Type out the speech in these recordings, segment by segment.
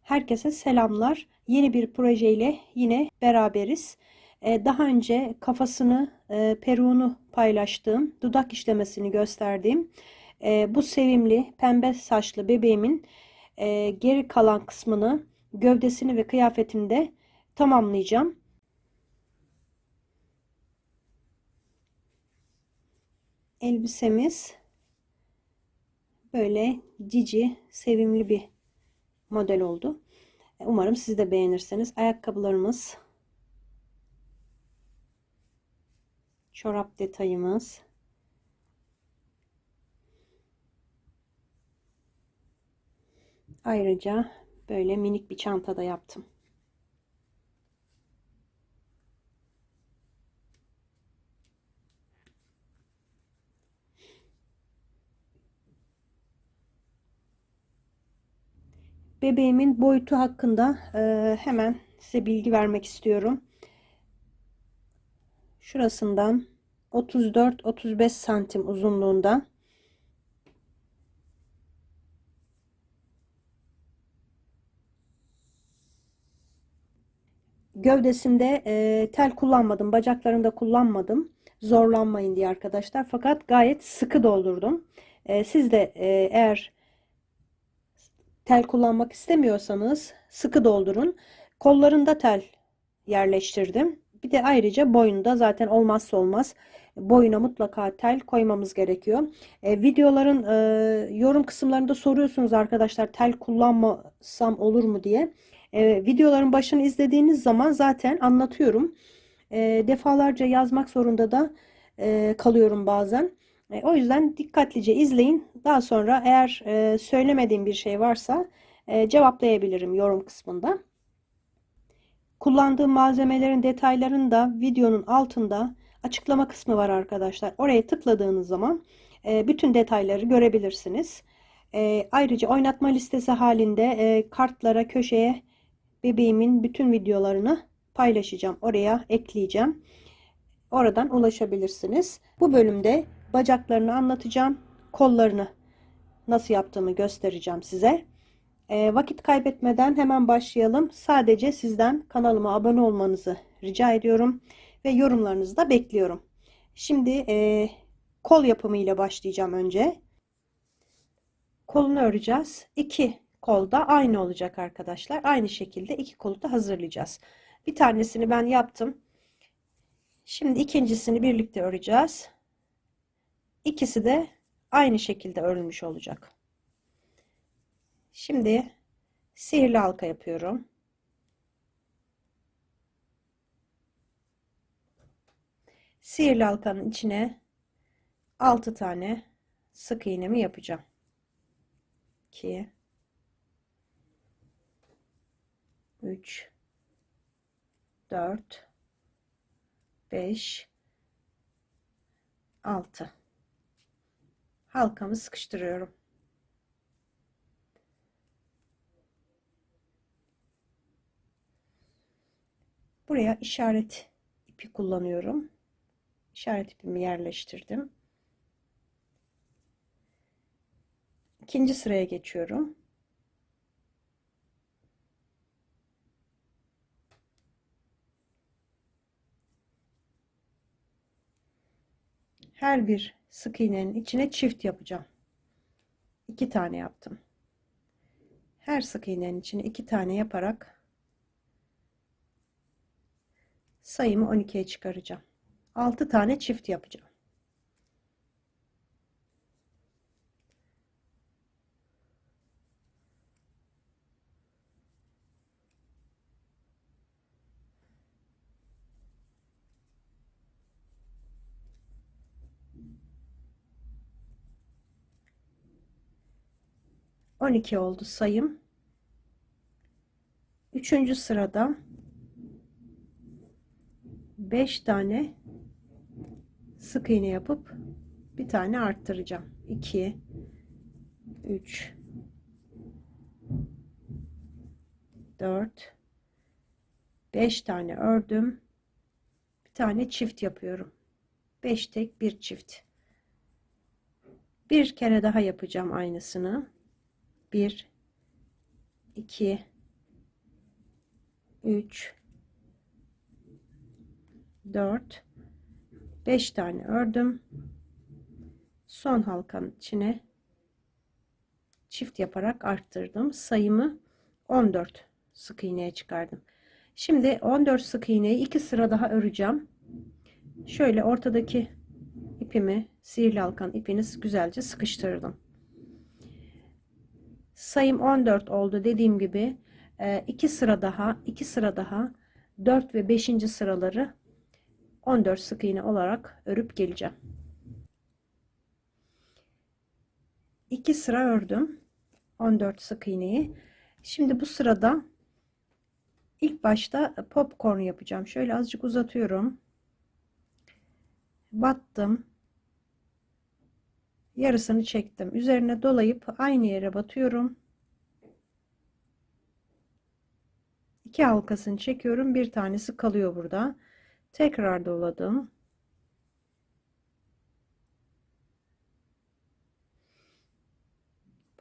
Herkese selamlar. Yeni bir projeyle yine beraberiz. Daha önce kafasını, peruğunu paylaştığım, dudak işlemesini gösterdiğim bu sevimli pembe saçlı bebeğimin geri kalan kısmını, gövdesini ve kıyafetini de tamamlayacağım. Elbisemiz böyle cici, sevimli bir model oldu. Umarım siz de beğenirsiniz. Ayakkabılarımız, çorap detayımız, ayrıca böyle minik bir çanta da yaptım. Bebeğimin boyutu hakkında hemen size bilgi vermek istiyorum. Şurasından 34-35 santim uzunluğunda, gövdesinde tel kullanmadım, bacaklarında kullanmadım. Zorlanmayın diye arkadaşlar. Fakat gayet sıkı doldurdum. Siz de eğer tel kullanmak istemiyorsanız sıkı doldurun. Kollarında tel yerleştirdim. Bir de ayrıca boyunda zaten olmazsa olmaz. Boyuna mutlaka tel koymamız gerekiyor. Videoların yorum kısımlarında soruyorsunuz arkadaşlar, tel kullanmasam olur mu diye. Videoların başını izlediğiniz zaman zaten anlatıyorum. Defalarca yazmak zorunda da kalıyorum bazen. O yüzden dikkatlice izleyin. Daha sonra eğer söylemediğim bir şey varsa cevaplayabilirim yorum kısmında. Kullandığım malzemelerin detaylarını da videonun altında açıklama kısmı var arkadaşlar. Oraya tıkladığınız zaman bütün detayları görebilirsiniz. Ayrıca oynatma listesi halinde kartlara, köşeye bebeğimin bütün videolarını paylaşacağım. Oraya ekleyeceğim. Oradan ulaşabilirsiniz. Bu bölümde bacaklarını anlatacağım. Kollarını nasıl yaptığımı göstereceğim size. Vakit kaybetmeden hemen başlayalım. Sadece sizden kanalıma abone olmanızı rica ediyorum ve yorumlarınızı da bekliyorum. Şimdi kol yapımı ile başlayacağım önce. Kolunu öreceğiz. İki kol da aynı olacak arkadaşlar. Aynı şekilde iki kolu da hazırlayacağız. Bir tanesini ben yaptım. Şimdi ikincisini birlikte öreceğiz. İkisi de aynı şekilde örülmüş olacak. Şimdi sihirli halka yapıyorum. Sihirli halkanın içine 6 tane sık iğnemi yapacağım. 2 3 4 5 6 halkamı sıkıştırıyorum. Buraya işaret ipi kullanıyorum. İşaret ipimi yerleştirdim. İkinci sıraya geçiyorum. Her bir sık iğnenin içine çift yapacağım. 2 tane yaptım. Her sık iğnenin içine 2 tane yaparak sayımı 12'ye çıkaracağım. 6 tane çift yapacağım. ...12 oldu sayım. Üçüncü sırada 5 tane sık iğne yapıp bir tane arttıracağım. 2 3 4 5 tane ördüm. Bir tane çift yapıyorum. 5 tek bir çift. Bir kere daha yapacağım aynısını. 1 2 3 4 5 tane ördüm. Son halkanın içine çift yaparak arttırdım. Sayımı 14 sık iğneye çıkardım. Şimdi 14 sık iğneyi 2 sıra daha öreceğim. Şöyle ortadaki ipimi, sihirli halkanın ipini güzelce sıkıştırdım. Sayım 14 oldu. Dediğim gibi 2 sıra daha 2 sıra daha 4 ve 5. sıraları 14 sık iğne olarak örüp geleceğim. 2 sıra ördüm 14 sık iğneyi. Şimdi bu sırada ilk başta popcorn yapacağım. Şöyle azıcık uzatıyorum. Battım. Yarısını çektim. Üzerine dolayıp aynı yere batıyorum. 2 halkasını çekiyorum. Bir tanesi kalıyor burada. Tekrar doladım.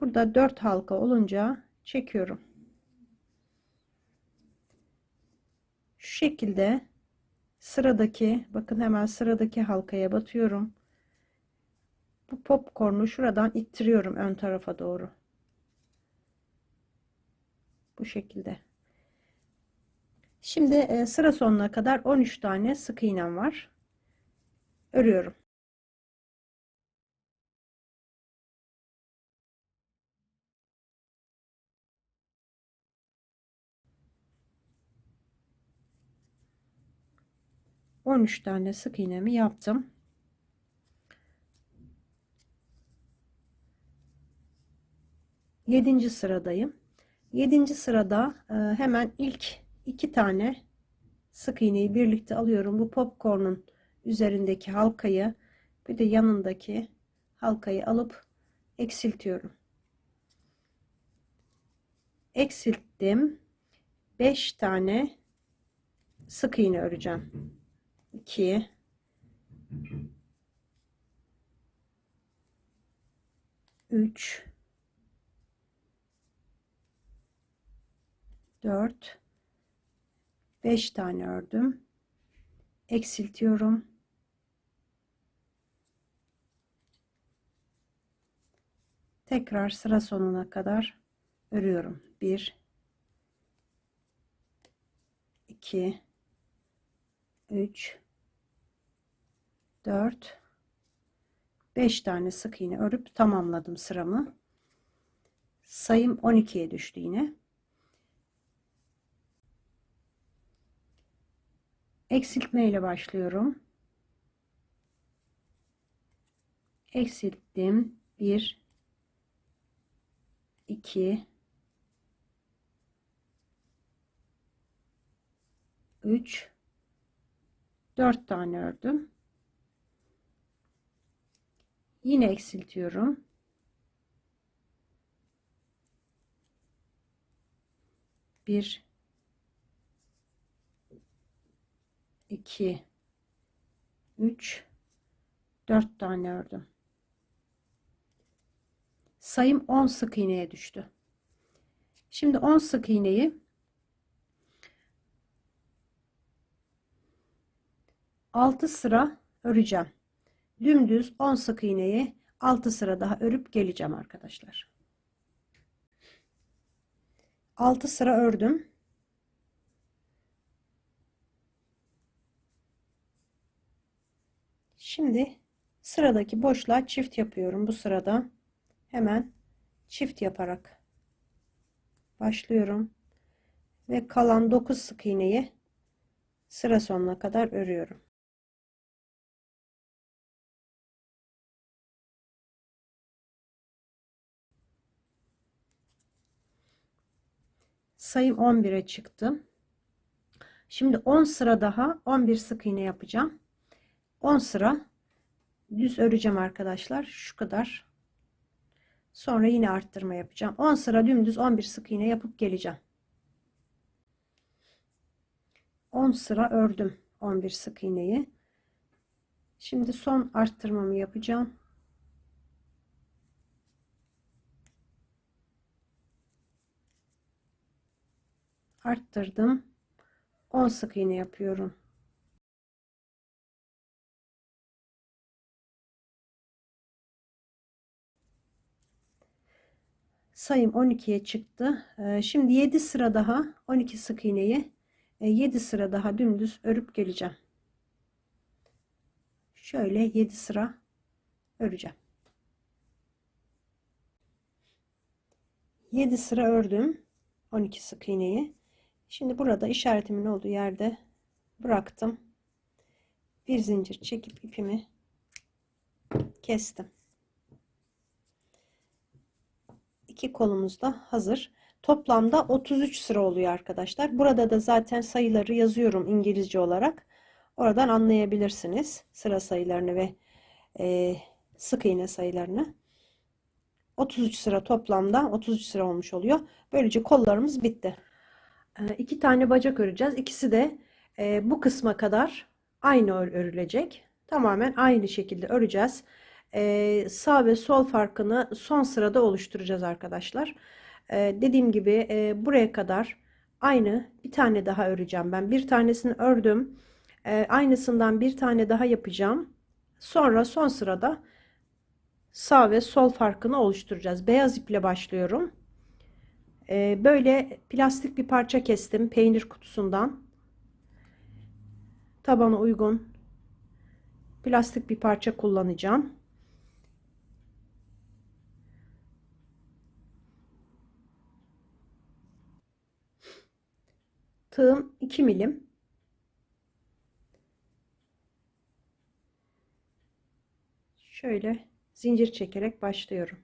Burada 4 halka olunca çekiyorum. Şu şekilde sıradaki, bakın hemen sıradaki halkaya batıyorum. Bu popcornu şuradan ittiriyorum ön tarafa doğru. Bu şekilde. Şimdi sıra sonuna kadar 13 tane sık iğnem var. Örüyorum. On üç tane sık iğnemi yaptım. Yedinci sıradayım. Yedinci sırada hemen ilk 2 tane sık iğneyi birlikte alıyorum. Bu popcorn'un üzerindeki halkayı bir de yanındaki halkayı alıp eksiltiyorum. Eksilttim. 5 tane sık iğne öreceğim. 2 3 4 5 tane ördüm. Eksiltiyorum. Tekrar sıra sonuna kadar örüyorum. 1 2 3 4 5 tane sık iğne örüp tamamladım sıramı. Sayım 12'ye düştü yine. Eksiltme ile başlıyorum. Eksilttim. 1 2 3 4 tane ördüm. Yine eksiltiyorum. 1 2 3 4 tane ördüm. Sayım 10 sık iğneye düştü. Şimdi 10 sık iğneyi 6 sıra öreceğim. Dümdüz 10 sık iğneyi 6 sıra daha örüp geleceğim arkadaşlar. 6 sıra ördüm. Şimdi sıradaki boşluğa çift yapıyorum. Bu sırada hemen çift yaparak başlıyorum ve kalan 9 sık iğneyi sıra sonuna kadar örüyorum. Sayım 11'e çıktı. Şimdi 10 sıra daha 11 sık iğne yapacağım. 10 sıra düz öreceğim arkadaşlar. Şu kadar. Sonra yine arttırma yapacağım. 10 sıra dümdüz 11 sık iğne yapıp geleceğim. 10 sıra ördüm 11 sık iğneyi. Şimdi son arttırmamı yapacağım. Arttırdım. 10 sık iğne yapıyorum. Sayım 12'ye çıktı. Şimdi 7 sıra daha 12 sık iğneyi 7 sıra daha dümdüz örüp geleceğim. Şöyle 7 sıra öreceğim. 7 sıra ördüm 12 sık iğneyi. Şimdi burada işaretimin olduğu yerde bıraktım. Bir zincir çekip ipimi kestim. İki kolumuz da hazır. Toplamda 33 sıra oluyor arkadaşlar. Burada da zaten sayıları yazıyorum İngilizce olarak. Oradan anlayabilirsiniz sıra sayılarını ve sık iğne sayılarını. 33 sıra toplamda 33 sıra olmuş oluyor. Böylece kollarımız bitti. İki tane bacak öreceğiz. İkisi de bu kısma kadar aynı örülecek. Tamamen aynı şekilde öreceğiz. Sağ ve sol farkını son sırada oluşturacağız arkadaşlar. Dediğim gibi buraya kadar aynı bir tane daha öreceğim. Ben bir tanesini ördüm. Aynısından bir tane daha yapacağım. Sonra son sırada sağ ve sol farkını oluşturacağız. Beyaz iple başlıyorum. Böyle plastik bir parça kestim peynir kutusundan. Tabana uygun plastik bir parça kullanacağım. Tığım 2 milim. Şöyle zincir çekerek başlıyorum.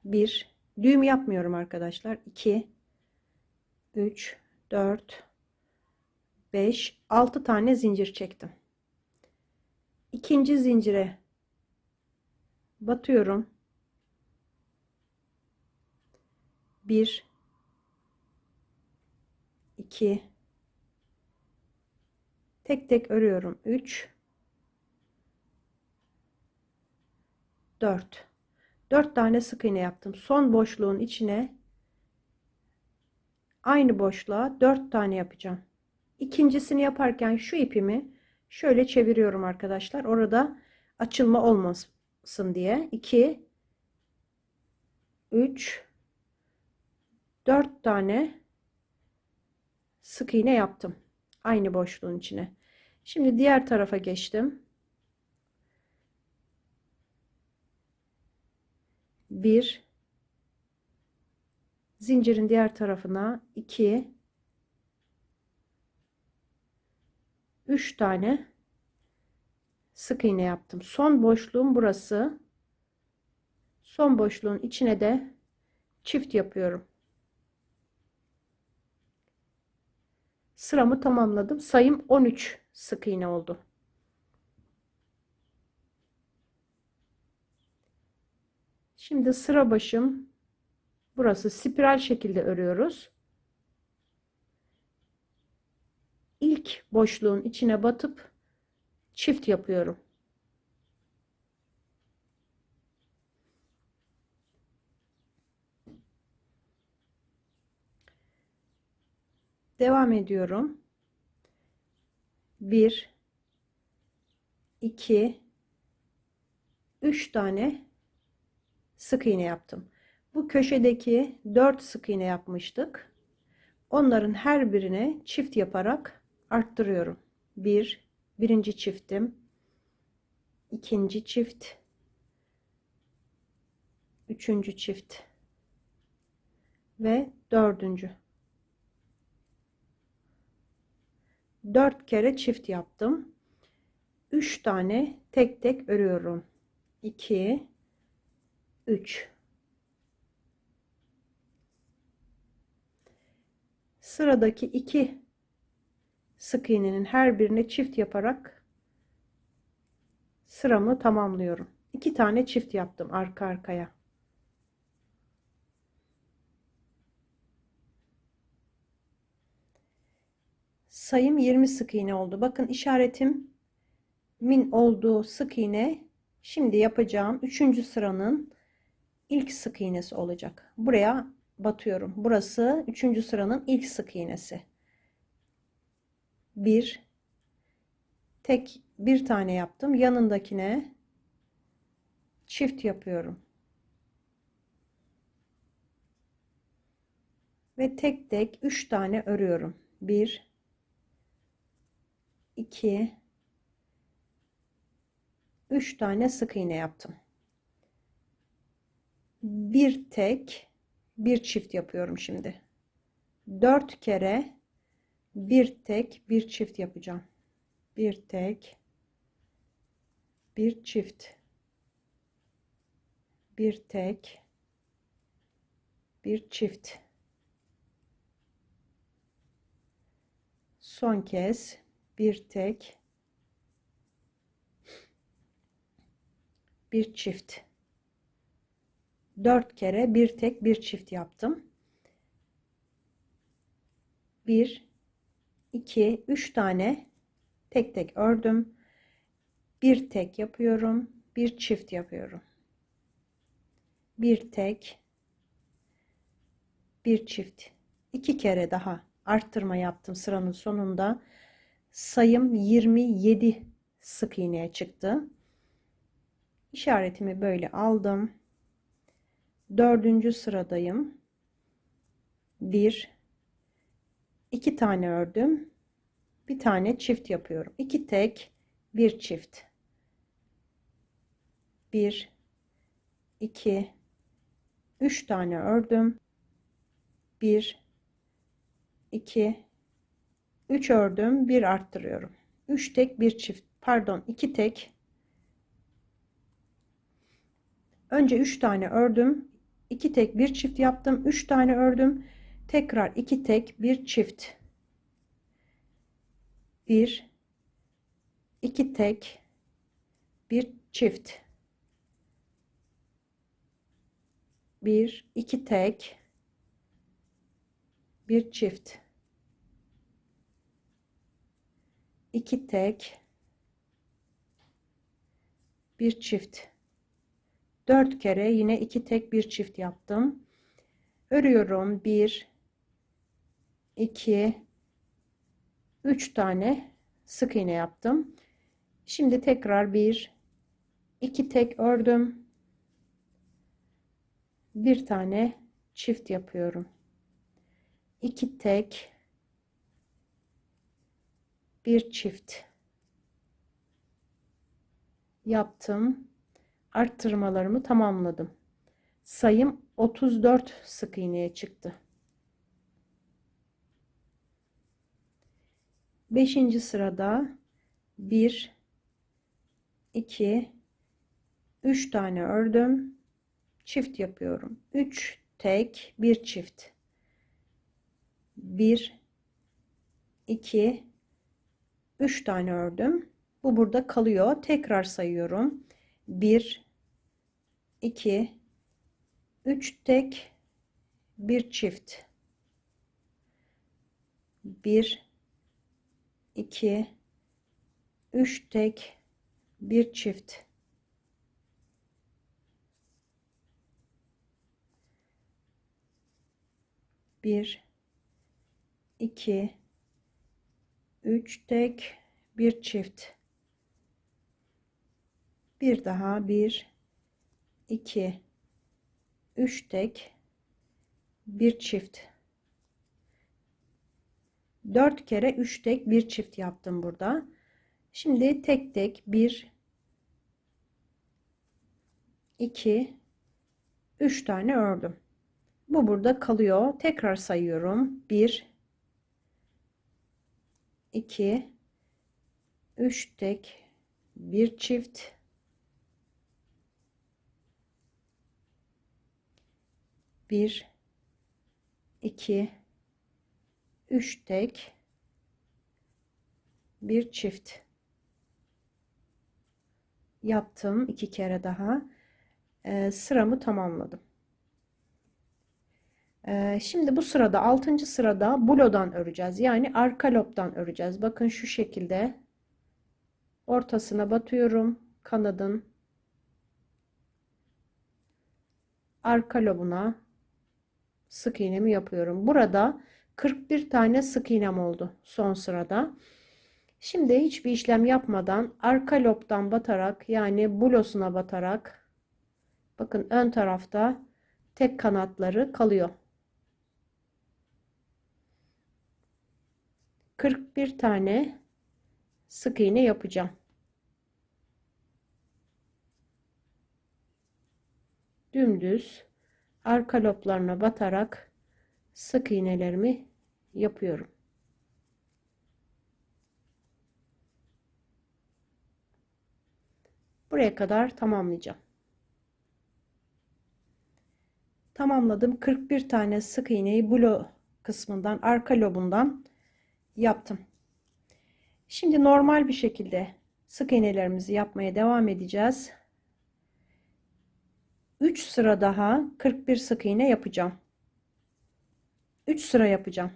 1, düğüm yapmıyorum arkadaşlar. 2, 3, 4, 5, 6 tane zincir çektim. İkinci zincire batıyorum. 1, 2, tek tek örüyorum. 3, 4. 4 tane sık iğne yaptım. Son boşluğun içine aynı boşluğa 4 tane yapacağım. İkincisini yaparken şu ipimi şöyle çeviriyorum arkadaşlar. Orada açılma olmasın diye. 2, 3, 4 tane sık iğne yaptım. Aynı boşluğun içine. Şimdi diğer tarafa geçtim. 1, zincirin diğer tarafına 2, 3 tane sık iğne yaptım. Son boşluğum burası. Son boşluğun içine de çift yapıyorum. Sıramı tamamladım. Sayım 13 sık iğne oldu. Şimdi sıra başım burası, spiral şekilde örüyoruz. İlk boşluğun içine batıp çift yapıyorum. Devam ediyorum. 1, 2, 3 tane sık iğne yaptım. Bu köşedeki 4 sık iğne yapmıştık. Onların her birine çift yaparak arttırıyorum. Birinci çiftim, ikinci çift, üçüncü çift ve dördüncü. 4 kere çift yaptım. 3 tane tek tek örüyorum. 2, 3. Sıradaki 2 sık iğnenin her birine çift yaparak sıramı tamamlıyorum. 2 tane çift yaptım arka arkaya. Sayım 20 sık iğne oldu. Bakın işaretimin olduğu sık iğne şimdi yapacağım 3. sıranın ilk sık iğnesi olacak. Buraya batıyorum. Burası 3. sıranın ilk sık iğnesi. Bir tek bir tane yaptım. Yanındakine çift yapıyorum. Ve tek tek 3 tane örüyorum. 1 2 3 tane sık iğne yaptım. Bir tek bir çift yapıyorum şimdi. 4 kere bir tek bir çift yapacağım. Bir tek bir çift, bir tek bir çift. Son kez bir tek bir çift. 4 kere bir tek bir çift yaptım. 1 2 3 tane tek tek ördüm. Bir tek yapıyorum, bir çift yapıyorum. Bir tek bir çift. 2 kere daha arttırma yaptım sıranın sonunda. Sayım 27 sık iğneye çıktı. İşaretimi böyle aldım. 4. sıradayım. 1 2 tane ördüm. Bir tane çift yapıyorum. 2 tek bir çift. 1 2 3 tane ördüm. 1 2 3 ördüm, bir arttırıyorum. 3 tek bir çift, pardon, 2 tek. Önce 3 tane ördüm, 2 tek bir çift yaptım, 3 tane ördüm, tekrar 2 tek bir çift, 1 2 tek bir çift, 1 2 tek bir çift, 2 tek bir çift. 4 kere yine 2 tek bir çift yaptım. Örüyorum. 1 2 3 tane sık iğne yaptım. Şimdi tekrar 1 2 tek ördüm. Bir tane çift yapıyorum. 2 tek bir çift yaptım. Arttırmalarımı tamamladım. Sayım 34 sık iğneye çıktı. 5. sırada 1 2 3 tane ördüm. Çift yapıyorum. 3 tek bir çift. 1 2 3 tane ördüm. Bu burada kalıyor. Tekrar sayıyorum. 1 2 3 tek bir çift. 1 2 3 tek bir çift. 1 2 3 tek bir çift. Bir daha 1 2 3 tek bir çift. 4 kere 3 tek bir çift yaptım burada. Şimdi tek tek 1 2 3 tane ördüm. Bu burada kalıyor. Tekrar sayıyorum. 1 2 3 tek bir çift. 1 2 3 tek bir çift yaptım. 2 kere daha sıramı tamamladım. Şimdi bu sırada 6. sırada bulodan öreceğiz. Yani arka lobdan öreceğiz. Bakın şu şekilde ortasına batıyorum. Kanadın arka lobuna sık iğnemi yapıyorum. Burada 41 tane sık iğnem oldu son sırada. Şimdi hiçbir işlem yapmadan arka lobdan batarak, yani blosuna batarak, bakın ön tarafta tek kanatları kalıyor. 41 tane sık iğne yapacağım. Dümdüz arka loblarına batarak sık iğnelerimi yapıyorum. Buraya kadar tamamlayacağım. Tamamladım. 41 tane sık iğneyi bu kısmından, arka lobundan yaptım. Şimdi normal bir şekilde sık iğnelerimizi yapmaya devam edeceğiz. 3 sıra daha 41 sık iğne yapacağım. 3 sıra yapacağım.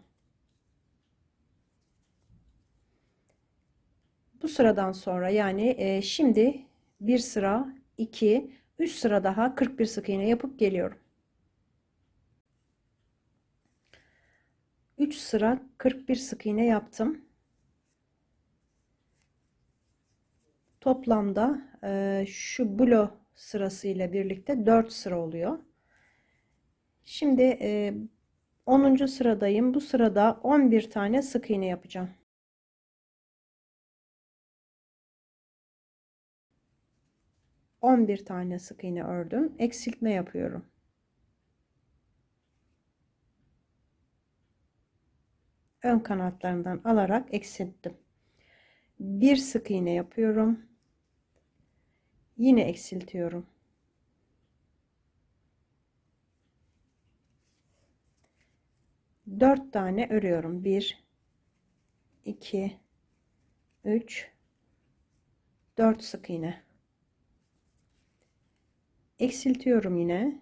Bu sıradan sonra, yani şimdi bir sıra, 2, 3 sıra daha 41 sık iğne yapıp geliyorum. 3 sıra 41 sık iğne yaptım. Toplamda şu blo sırası ile birlikte 4 sıra oluyor. Şimdi 10. sıradayım. Bu sırada 11 tane sık iğne yapacağım. 11 tane sık iğne ördüm. Eksiltme yapıyorum. Ön kanatlarından alarak eksilttim. Bir sık iğne yapıyorum. Yine eksiltiyorum. 4 tane örüyorum. 1, 2, 3, 4 sık iğne. Eksiltiyorum yine.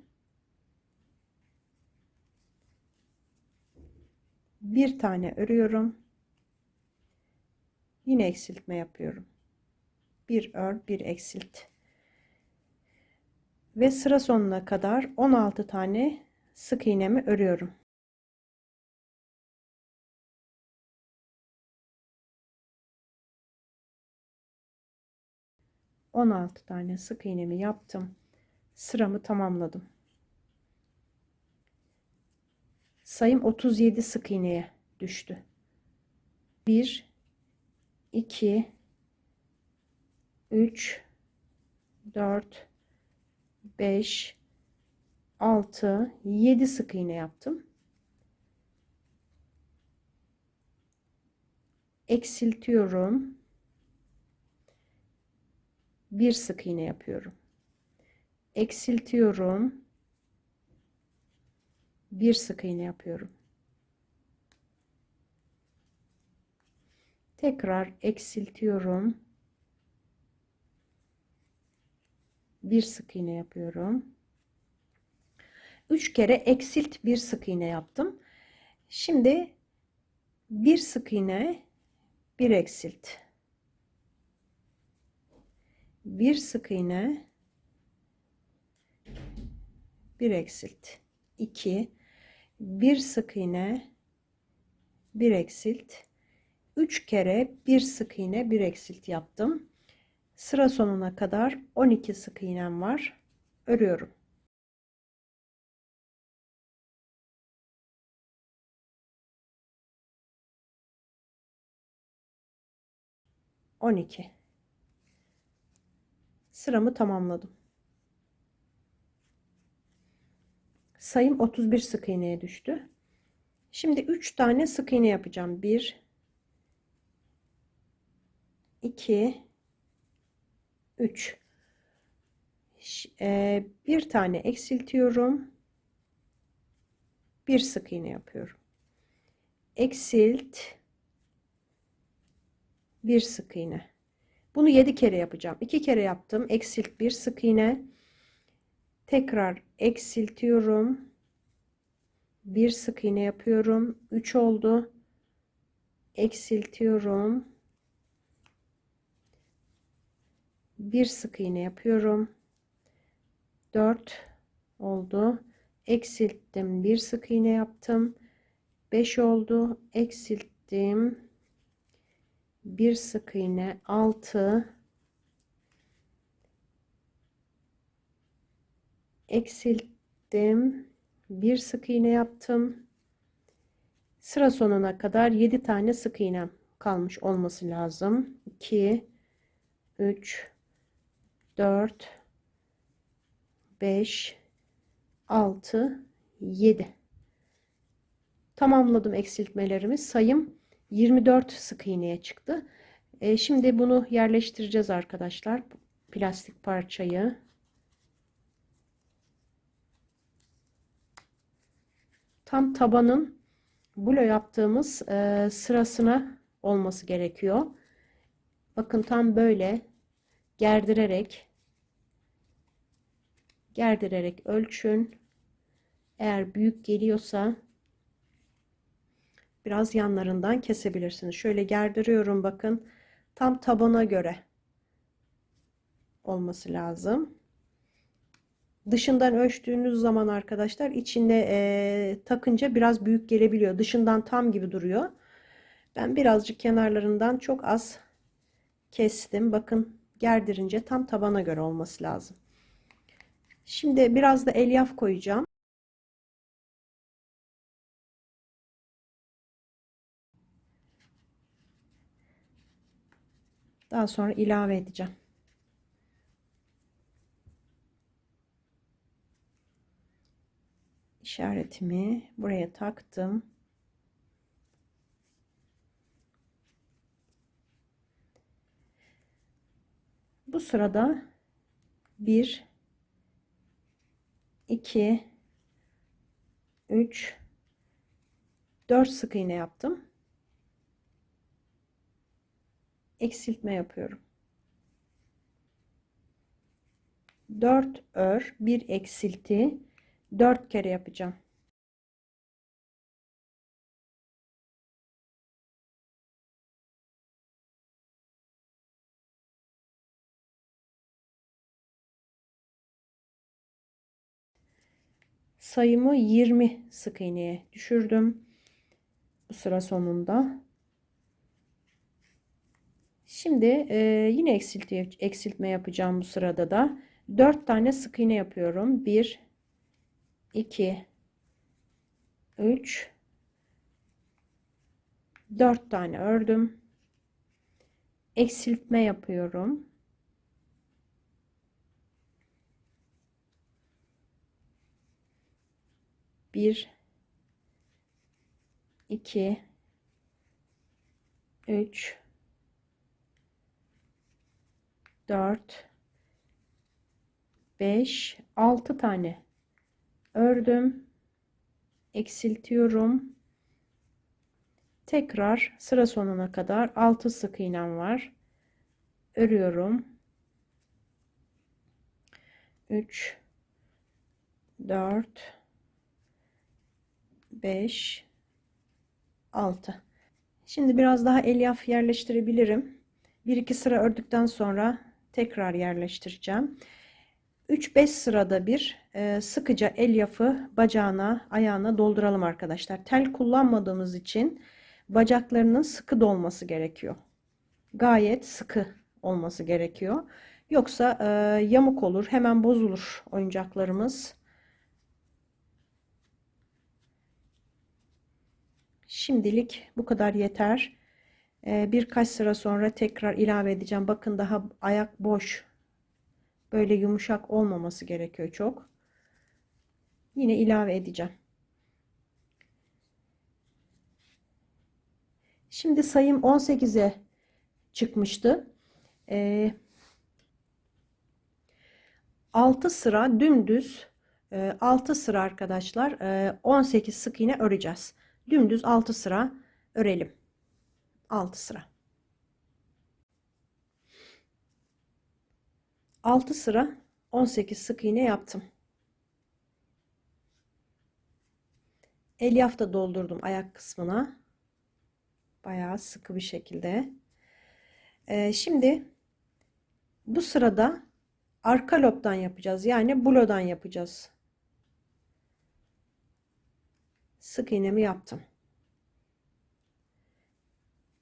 Bir tane örüyorum. Yine eksiltme yapıyorum. Bir ör, bir eksilt. Ve sıra sonuna kadar 16 tane sık iğnemi örüyorum. ...16 tane sık iğnemi yaptım. Sıramı tamamladım. Sayım 37 sık iğneye düştü. 1, 2, 3, 4, 5, 6, 7 sık iğne yaptım. Eksiltiyorum. Bir sık iğne yapıyorum. Eksiltiyorum. Bir sık iğne yapıyorum. Tekrar eksiltiyorum. Bir sık iğne yapıyorum. 3 kere eksilt bir sık iğne yaptım. Şimdi bir sık iğne, bir eksilt. Bir sık iğne, bir eksilt. 2, bir sık iğne, bir eksilt. 3 kere bir sık iğne, bir eksilt yaptım. Sıra sonuna kadar 12 sık iğnem var. Örüyorum. Sıramı tamamladım. Sayım 31 sık iğneye düştü. Şimdi 3 tane sık iğne yapacağım. 1, 2, 3. Bir tane eksiltiyorum. Bir sık iğne yapıyorum. Eksilt, bir sık iğne. Bunu 7 kere yapacağım. 2 kere yaptım. Eksilt, bir sık iğne. Tekrar eksiltiyorum. Bir sık iğne yapıyorum. 3 oldu. Eksiltiyorum. Bir sık iğne yapıyorum. 4 oldu. Eksilttim. Bir sık iğne yaptım. 5 oldu. Eksilttim. Bir sık iğne, 6, eksilttim, bir sık iğne yaptım. Sıra sonuna kadar 7 tane sık iğnem kalmış olması lazım. 2, 3, 4, 5, 6, 7. Tamamladım eksiltmelerimi. Sayım 24 sık iğneye çıktı. Şimdi bunu yerleştireceğiz arkadaşlar. Plastik parçayı. Tam tabanın bulo yaptığımız sırasına olması gerekiyor. Bakın tam böyle gerdirerek ölçün. Eğer büyük geliyorsa biraz yanlarından kesebilirsiniz. Şöyle gerdiriyorum, bakın. Tam tabana göre olması lazım. Dışından ölçtüğünüz zaman arkadaşlar içinde takınca biraz büyük gelebiliyor. Dışından tam gibi duruyor. Ben birazcık kenarlarından çok az kestim. Bakın gerdirince tam tabana göre olması lazım. Şimdi biraz da elyaf koyacağım. Daha sonra ilave edeceğim. İşaretimi buraya taktım. Bu sırada 1, 2, 3, 4 sık iğne yaptım. Eksiltme yapıyorum. 4 ör, 1 eksilti, 4 kere yapacağım. Sayımı 20 sık iğneye düşürdüm. Bu sıra sonunda. Şimdi yine eksiltme yapacağım bu sırada da. 4 tane sık iğne yapıyorum. 1, 2, 3, 4 tane ördüm. Eksiltme yapıyorum. 1, 2, 3, 4, 5, 6 tane ördüm. Eksiltiyorum. Tekrar sıra sonuna kadar 6 sık iğnem var. Örüyorum. 3, 4, 5, 6. Şimdi biraz daha elyaf yerleştirebilirim. 1-2 sıra ördükten sonra tekrar yerleştireceğim. 3-5 sırada bir sıkıca elyafı bacağına, ayağına dolduralım arkadaşlar. Tel kullanmadığımız için bacaklarının sıkı dolması gerekiyor. Gayet sıkı olması gerekiyor. Yoksa yamuk olur, hemen bozulur oyuncaklarımız. Şimdilik bu kadar yeter. Birkaç sıra sonra tekrar ilave edeceğim. Bakın daha ayak boş. Böyle yumuşak olmaması gerekiyor çok. Yine ilave edeceğim. Şimdi sayım 18'e çıkmıştı. 6 sıra dümdüz 6 sıra arkadaşlar 18 sık iğne öreceğiz. Dümdüz 6 sıra örelim. 6 sıra. 6 sıra 18 sık iğne yaptım. Elyaf da doldurdum ayak kısmına. Bayağı sıkı bir şekilde. Şimdi bu sırada arka lobdan yapacağız. Yani bulodan yapacağız. Sık iğnemi yaptım.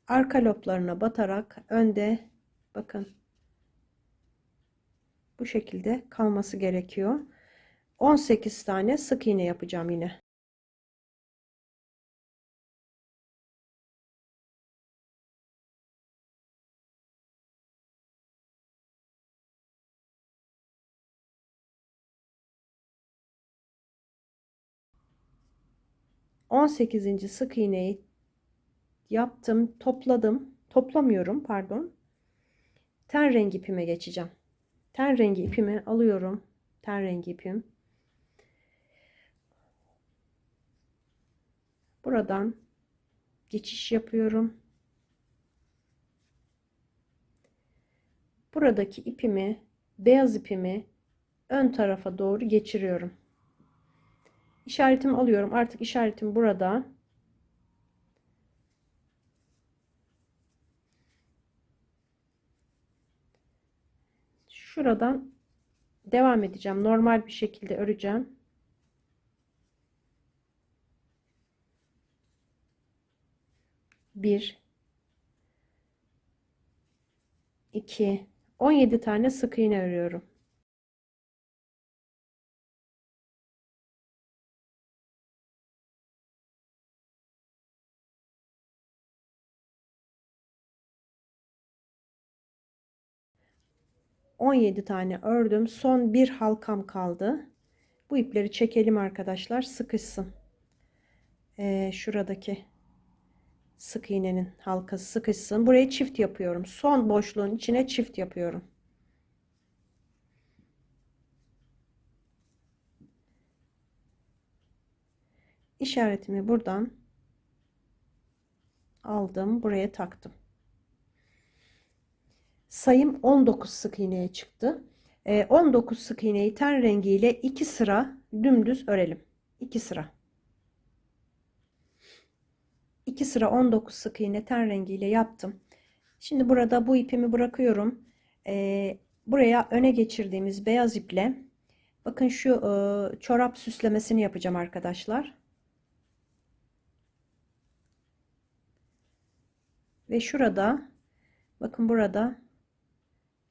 Arka loblarına batarak önde bakın bu şekilde kalması gerekiyor. 18 tane sık iğne yapacağım yine. On sekizinci sık iğneyi yaptım, topladım. Toplamıyorum, pardon. Ten rengi ipime geçeceğim. Ten rengi ipimi alıyorum. Ten rengi ipim. Buradan geçiş yapıyorum. Buradaki ipimi, beyaz ipimi ön tarafa doğru geçiriyorum. İşaretimi alıyorum. Artık işaretim burada. Şuradan devam edeceğim. Normal bir şekilde öreceğim. Bir, 2, 17 tane sık iğne örüyorum. On yedi tane ördüm. Son bir halkam kaldı. Bu ipleri çekelim arkadaşlar. Sıkışsın. Şuradaki sık iğnenin halkası sıkışsın. Buraya çift yapıyorum. Son boşluğun içine çift yapıyorum. İşaretimi buradan aldım. Buraya taktım. Sayım 19 sık iğneye çıktı. 19 sık iğneyi ten rengiyle 2 sıra dümdüz örelim. 2 sıra. 2 sıra 19 sık iğne ten rengiyle yaptım. Şimdi burada bu ipimi bırakıyorum. Buraya öne geçirdiğimiz beyaz iple bakın şu çorap süslemesini yapacağım arkadaşlar. Ve şurada bakın burada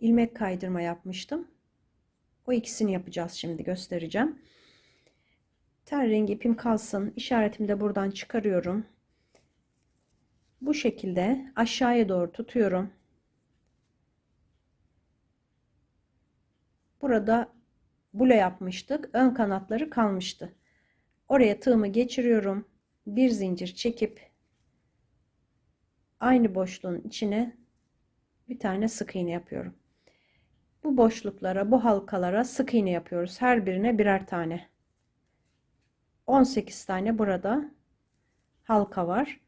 ilmek kaydırma yapmıştım. O ikisini yapacağız şimdi göstereceğim. Ten rengi ipim kalsın. İşaretimi de buradan çıkarıyorum. Bu şekilde aşağıya doğru tutuyorum. Burada bule yapmıştık. Ön kanatları kalmıştı. Oraya tığımı geçiriyorum. Bir zincir çekip aynı boşluğun içine bir tane sık iğne yapıyorum. Bu boşluklara, bu halkalara sık iğne yapıyoruz. Her birine birer tane. 18 tane burada halka var.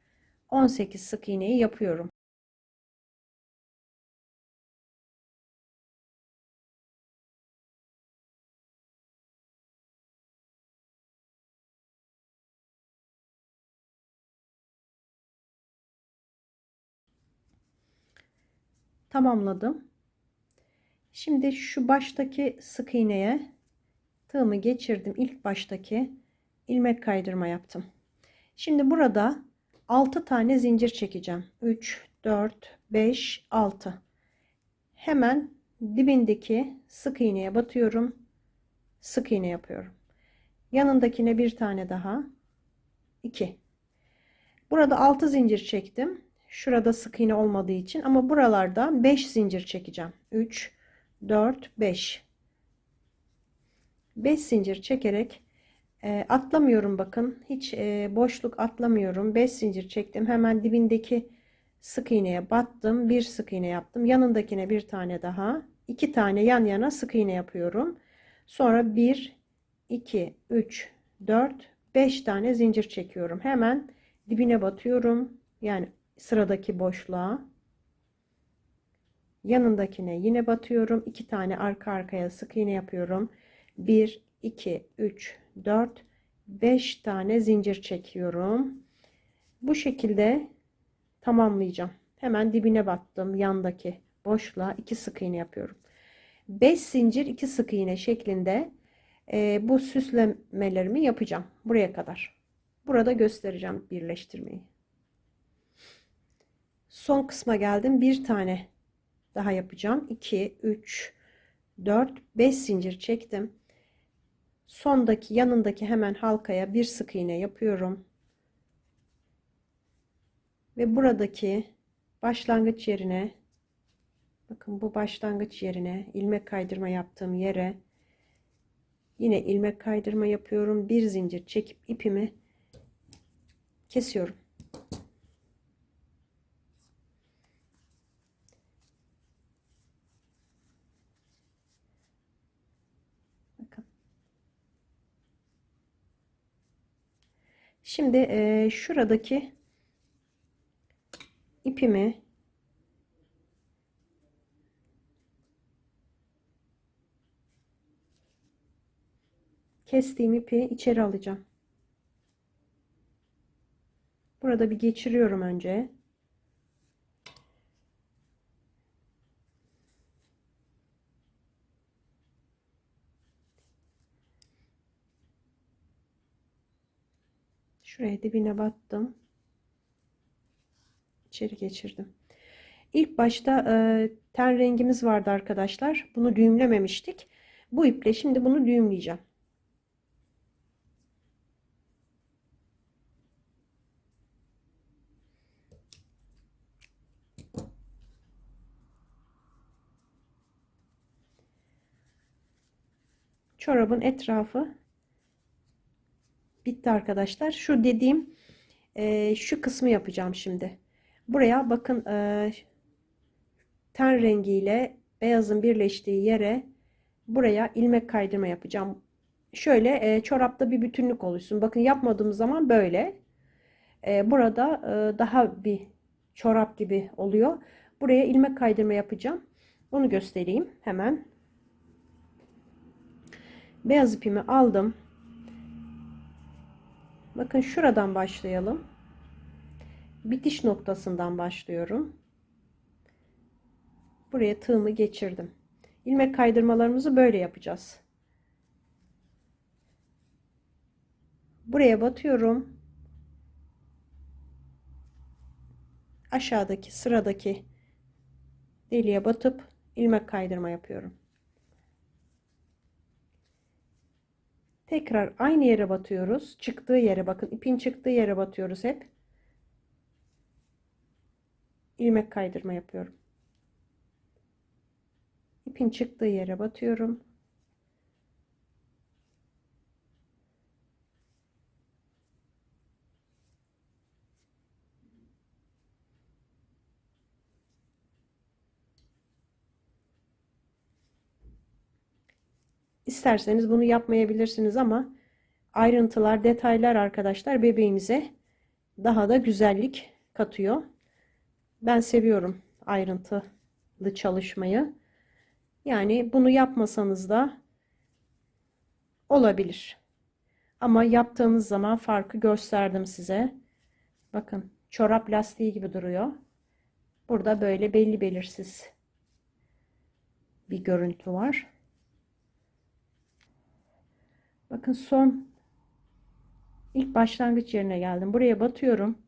18 sık iğneyi yapıyorum. Tamamladım. Şimdi şu baştaki sık iğneye tığımı geçirdim. İlk baştaki ilmek kaydırma yaptım. Şimdi burada 6 tane zincir çekeceğim. 3, 4, 5, 6. Hemen dibindeki sık iğneye batıyorum. Sık iğne yapıyorum. Yanındakine bir tane daha. 2. Burada 6 zincir çektim. Şurada sık iğne olmadığı için ama buralarda 5 zincir çekeceğim. 3, 4, 5. 5 zincir çekerek atlamıyorum bakın. Hiç boşluk atlamıyorum. 5 zincir çektim. Hemen dibindeki sık iğneye battım. Bir sık iğne yaptım. Yanındakine bir tane daha. 2 tane yan yana sık iğne yapıyorum. Sonra 1, 2, 3, 4, 5 tane zincir çekiyorum. Hemen dibine batıyorum. Yani sıradaki boşluğa. Yanındakine yine batıyorum. 2 tane arka arkaya sık iğne yapıyorum. 1, 2, 3, 4, 5 tane zincir çekiyorum. Bu şekilde tamamlayacağım. Hemen dibine battım. Yandaki boşluğa 2 sık iğne yapıyorum. 5 zincir 2 sık iğne şeklinde bu süslemelerimi yapacağım. Buraya kadar. Burada göstereceğim birleştirmeyi. Son kısma geldim. Bir tane daha yapacağım. 2, 3, 4, 5 zincir çektim. Sondaki yanındaki hemen halkaya bir sık iğne yapıyorum. Ve buradaki başlangıç yerine, bakın bu başlangıç yerine ilmek kaydırma yaptığım yere yine ilmek kaydırma yapıyorum. Bir zincir çekip ipimi kesiyorum. Bakın. Şimdi şuradaki ipimi kestiğim ipi içeri alacağım. Burada bir geçiriyorum önce. Şuraya dibine battım. İçeri geçirdim. İlk başta ten rengimiz vardı arkadaşlar. Bunu düğümlememiştik. Bu iple şimdi bunu düğümleyeceğim. Çorabın etrafı bitti arkadaşlar. Şu dediğim şu kısmı yapacağım şimdi. Buraya bakın, ten rengiyle beyazın birleştiği yere buraya ilmek kaydırma yapacağım. Şöyle çorapta bir bütünlük oluşsun. Bakın yapmadığım zaman böyle. Burada daha bir çorap gibi oluyor. Buraya ilmek kaydırma yapacağım. Onu göstereyim hemen. Beyaz ipimi aldım. Bakın şuradan başlayalım. Bitiş noktasından başlıyorum. Buraya tığımı geçirdim. İlmek kaydırmalarımızı böyle yapacağız. Buraya batıyorum. Aşağıdaki sıradaki deliğe batıp ilmek kaydırma yapıyorum. Tekrar aynı yere batıyoruz. Çıktığı yere bakın. İpin çıktığı yere batıyoruz hep. İlmek kaydırma yapıyorum. İpin çıktığı yere batıyorum. İsterseniz bunu yapmayabilirsiniz ama ayrıntılar, detaylar arkadaşlar bebeğimize daha da güzellik katıyor. Ben seviyorum ayrıntılı çalışmayı. Yani bunu yapmasanız da olabilir. Ama yaptığınız zaman farkı gösterdim size. Bakın çorap lastiği gibi duruyor. Burada böyle belli belirsiz bir görüntü var. Bakın son ilk başlangıç yerine geldim. Buraya batıyorum.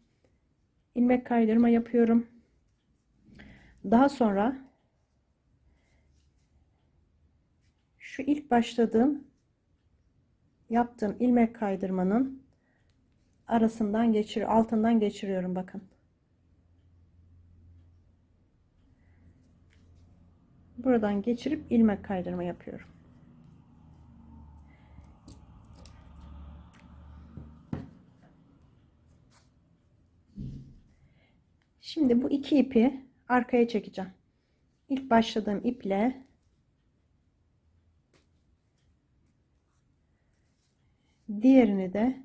İlmek kaydırma yapıyorum. Daha sonra şu ilk yaptığım ilmek kaydırmanın altından geçiriyorum bakın. Buradan geçirip ilmek kaydırma yapıyorum. Şimdi bu iki ipi arkaya çekeceğim. İlk başladığım iple diğerini de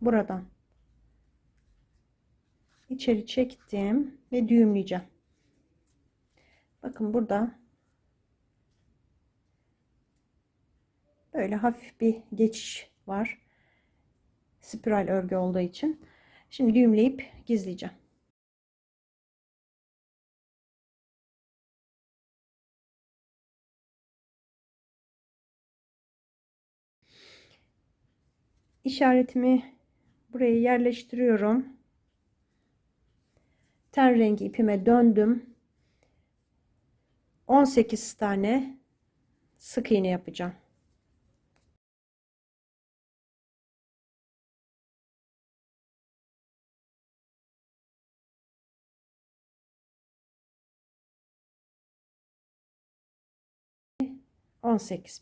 buradan içeri çektim ve düğümleyeceğim. Bakın burada böyle hafif bir geçiş var. Spiral örgü olduğu için. Şimdi düğümleyip gizleyeceğim. İşaretimi buraya yerleştiriyorum. ten rengi ipime döndüm. 18 tane sık iğne yapacağım.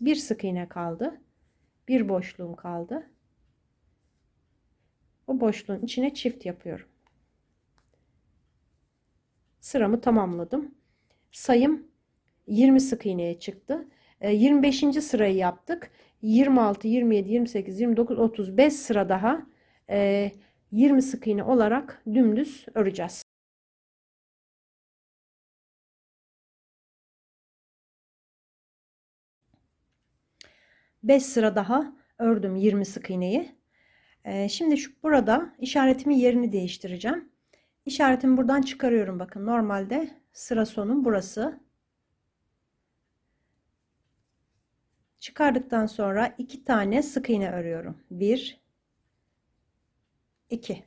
Bir sık iğne kaldı. Bir boşluğum kaldı. O boşluğun içine çift yapıyorum. Sıramı tamamladım. Sayım 20 sık iğneye çıktı. 25. sırayı yaptık. 26, 27, 28, 29, 35 sıra daha 20 sık iğne olarak dümdüz öreceğiz. 5 sıra daha ördüm 20 sık iğneyi. Şimdi burada işaretimin yerini değiştireceğim. İşaretimi buradan çıkarıyorum. Bakın normalde sıra sonum burası. Çıkardıktan sonra 2 tane sık iğne örüyorum. 1, 2.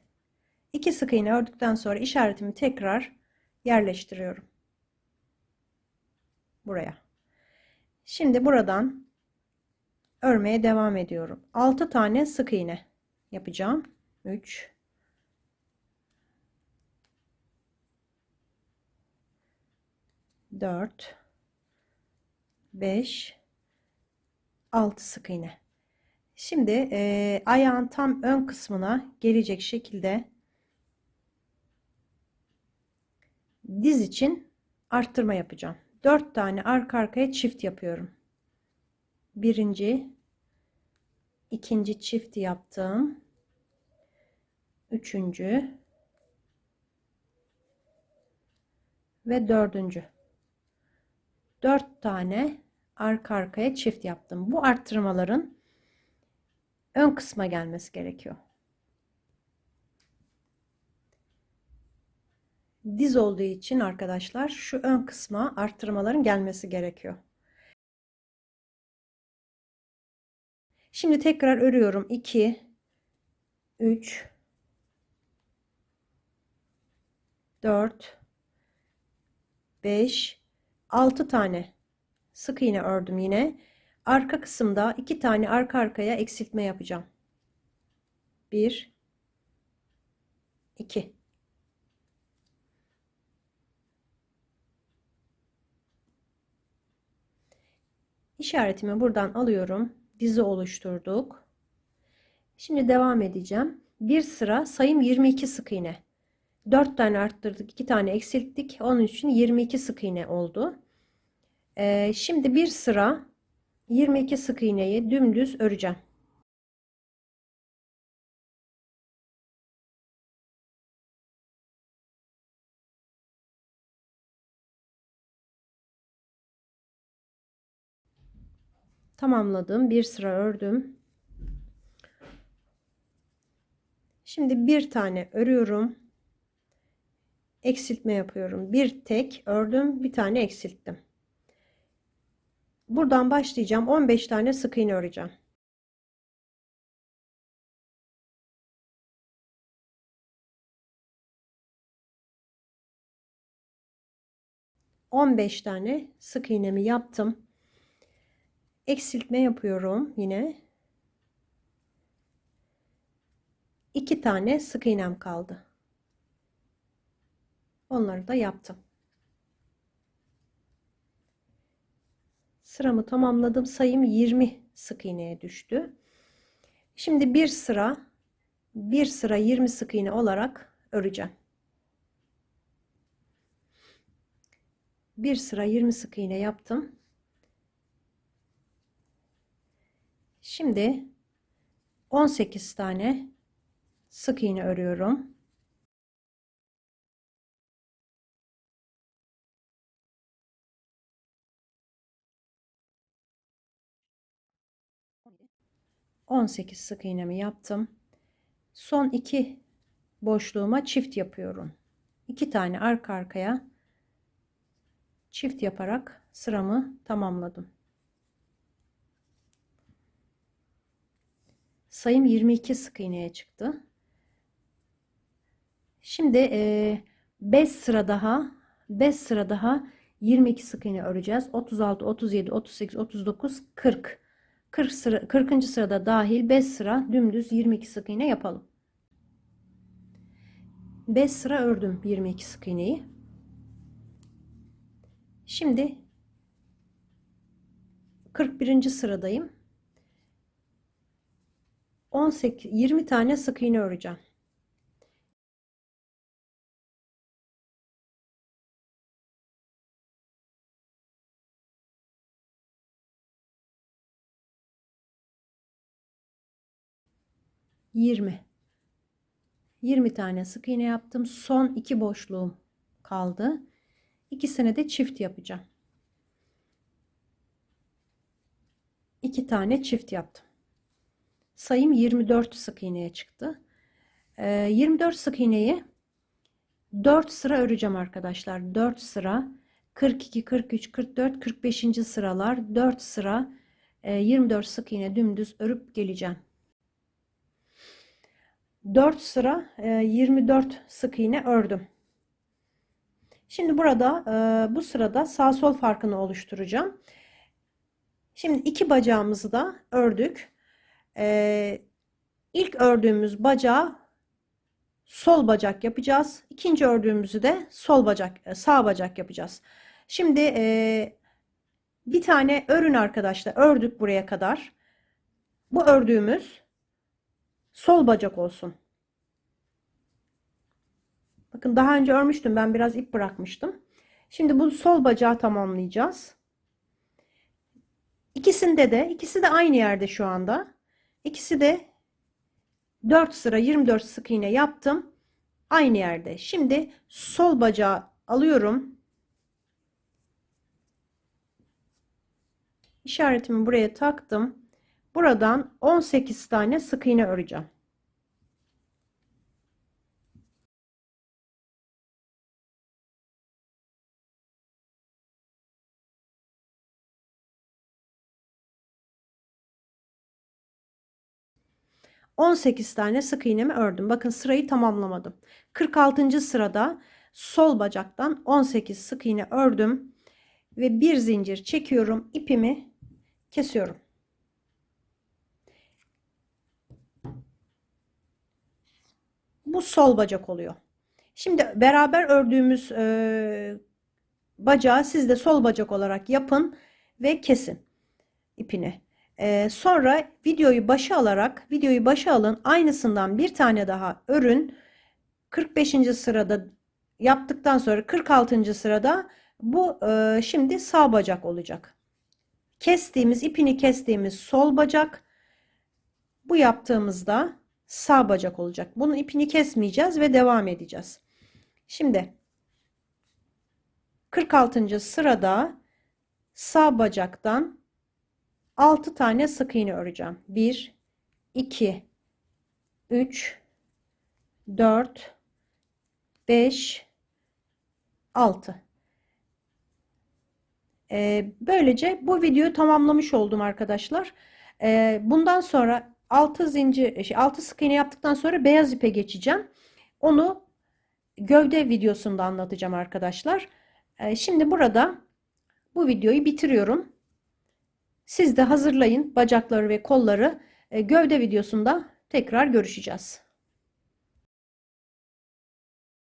2 sık iğne ördükten sonra işaretimi tekrar yerleştiriyorum. Buraya. Şimdi buradan örmeye devam ediyorum. 6 tane sık iğne yapacağım. 3, 4, 5, 6 sık iğne. Şimdi ayağın tam ön kısmına gelecek şekilde diz için arttırma yapacağım. 4 tane arka arkaya çift yapıyorum. Birinci, ikinci çift yaptım. Üçüncü ve dördüncü. 4 tane arka arkaya çift yaptım. Bu arttırmaların ön kısma gelmesi gerekiyor. Diz olduğu için arkadaşlar şu ön kısma arttırmaların gelmesi gerekiyor. Şimdi tekrar örüyorum. 2, 3, 4, 5, 6 tane sık iğne ördüm yine. Arka kısımda 2 tane arka arkaya eksiltme yapacağım. 1, 2. İşaretimi buradan alıyorum. Dizi oluşturduk. Şimdi devam edeceğim. Bir sıra sayım 22 sık iğne. 4 tane arttırdık, 2 tane eksilttik. Onun için 22 sık iğne oldu. Şimdi bir sıra 22 sık iğneyi dümdüz öreceğim. Tamamladım. Bir sıra ördüm. Şimdi bir tane örüyorum. Eksiltme yapıyorum. Bir tek ördüm, bir tane eksilttim. Buradan başlayacağım. 15 tane sık iğne öreceğim. 15 tane sık iğnemi yaptım. Eksiltme yapıyorum yine. 2 tane sık iğnem kaldı. Onları da yaptım. Sıramı tamamladım. Sayım 20 sık iğneye düştü. Şimdi bir sıra 20 sık iğne olarak öreceğim. Bir sıra 20 sık iğne yaptım. Şimdi 18 tane sık iğne örüyorum. On sekiz sık iğnemi yaptım. Son iki boşluğuma çift yapıyorum. 2 tane arka arkaya çift yaparak sıramı tamamladım. Sayım 22 sık iğneye çıktı. Şimdi 5 sıra daha 5 sıra daha 22 sık iğne öreceğiz. 36, 37, 38, 39, 40. 40 sıra, 40. sırada dahil 5 sıra dümdüz 22 sık iğne yapalım. 5 sıra ördüm 22 sık iğneyi. Şimdi 41. sıradayım. 18 20 tane sık iğne öreceğim. Yirmi 20 tane sık iğne yaptım. Son 2 boşluğum kaldı. İkisine de çift yapacağım. 2 tane çift yaptım. Sayım 24 sık iğneye çıktı. 24 sık iğneyi 4 sıra öreceğim arkadaşlar. 4 sıra 42, 43, 44, 45. sıralar 4 sıra 24 sık iğne dümdüz örüp geleceğim. 4 sıra 24 sık iğne ördüm. Şimdi burada bu sırada sağ sol farkını oluşturacağım. Şimdi iki bacağımızı da ördük. İlk ördüğümüz bacağı sol bacak yapacağız. İkinci ördüğümüzü de sol bacak, sağ bacak yapacağız. Şimdi bir tane örün arkadaşlar. Ördük buraya kadar. Bu ördüğümüz sol bacak olsun. Bakın daha önce örmüştüm. Ben biraz ip bırakmıştım. Şimdi bu sol bacağı tamamlayacağız. İkisi de aynı yerde şu anda. İkisi de 4 sıra 24 sık iğne yaptım. Aynı yerde. Şimdi sol bacağı alıyorum. İşaretimi buraya taktım. Buradan 18 tane sık iğne öreceğim. ...18 tane sık iğnemi ördüm. Bakın sırayı tamamlamadım. 46. sırada sol bacaktan 18 sık iğne ördüm. Ve bir zincir çekiyorum. İpimi kesiyorum. Bu sol bacak oluyor. Şimdi beraber ördüğümüz bacağı siz de sol bacak olarak yapın ve kesin ipini. Sonra videoyu başa alın. Aynısından bir tane daha örün. 45. sırada yaptıktan sonra 46. sırada bu şimdi sağ bacak olacak. İpini kestiğimiz sol bacak. Bu yaptığımızda sağ bacak olacak. Bunun ipini kesmeyeceğiz ve devam edeceğiz. Şimdi 46. sırada sağ bacaktan 6 tane sık iğne öreceğim. 1 2 3 4 5 6. Böylece bu videoyu tamamlamış oldum arkadaşlar. Bundan sonra 6 sık iğne yaptıktan sonra beyaz ipe geçeceğim. Onu gövde videosunda anlatacağım arkadaşlar. Şimdi burada bu videoyu bitiriyorum. Siz de hazırlayın bacakları ve kolları. Gövde videosunda tekrar görüşeceğiz.